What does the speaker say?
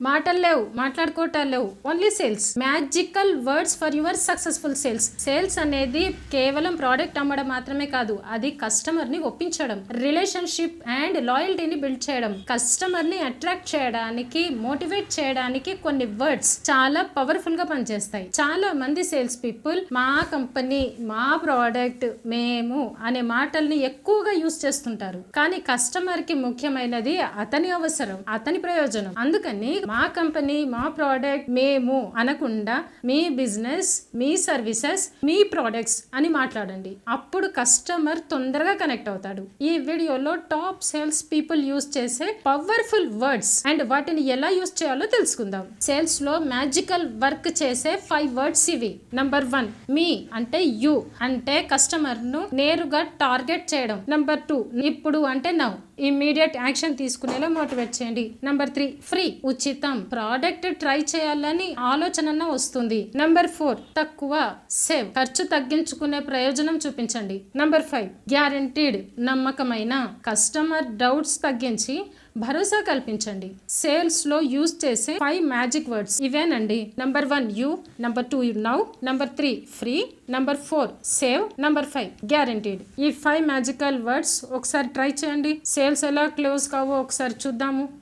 మాటలు లేవు, మాట్లాడుకోవటాలు లేవు, only sales. Magical words for your successful sales. Sales అనేది కేవలం ప్రోడక్ట్ అమ్మడం మాత్రమే కాదు, అది కస్టమర్ ని ఒప్పించడం, రిలేషన్షిప్ అండ్ లాయల్టీని బిల్డ్ చేయడం, కస్టమర్ ని అట్రాక్ట్ చేయడానికి, మోటివేట్ చేయడానికి కొన్ని వర్డ్స్ చాలా పవర్ఫుల్ గా పనిచేస్తాయి. చాలా మంది సేల్స్ పీపుల్ మా కంపెనీ, మా ప్రోడక్ట్, మేము అనే మాటల్ని ఎక్కువగా యూస్ చేస్తుంటారు. కానీ కస్టమర్ కి ముఖ్యమైనది అతని అవసరం, అతని ప్రయోజనం. అందుకని మా కంపెనీ, మా ప్రోడక్ట్, మేము అనకుండా మీ బిజినెస్, మీ సర్వీసెస్, మీ ప్రోడక్ట్స్ అని మాట్లాడండి. అప్పుడు కస్టమర్ తొందరగా కనెక్ట్ అవుతాడు. ఈ వీడియోలో టాప్ సేల్స్ పీపుల్ యూస్ చేసే పవర్ఫుల్ వర్డ్స్ అండ్ వాటిని ఎలా యూస్ చేయాలో తెలుసుకుందాం. సేల్స్ లో మ్యాజికల్ వర్క్ చేసే 5 వర్డ్స్ ఇవి. నంబర్ 1, మీ అంటే యు అంటే కస్టమర్ ను నేరుగా టార్గెట్ చేయడం. నంబర్ 2, ఇప్పుడు అంటే నౌ, ఇమ్మీడియట్ యాక్షన్ తీసుకునేలా మోటివేట్ చేయండి. నంబర్ 3, ఫ్రీ ఉచితం, ప్రోడక్ట్ ట్రై చేయాలని ఆలోచన వస్తుంది. నంబర్ 4, తక్కువ, సేవ్, ఖర్చు తగ్గించుకునే ప్రయోజనం చూపించండి. నంబర్ 5, గ్యారంటీడ్, నమ్మకమైన, కస్టమర్ డౌట్స్ తగ్గించి భరోసా కల్పించండి. సేల్స్ లో యూజ్ చేసే 5 మ్యాజిక్ వర్డ్స్ ఇవేనండి. Number 1 you, number 2 now, number 3 free, number 4 save, number 5 guaranteed. ఈ 5 మ్యాజికల్ వర్డ్స్ ఒకసారి ట్రై చేయండి. సేల్స్ ఎలా క్లోజ్ కావో ఒకసారి చూద్దాము.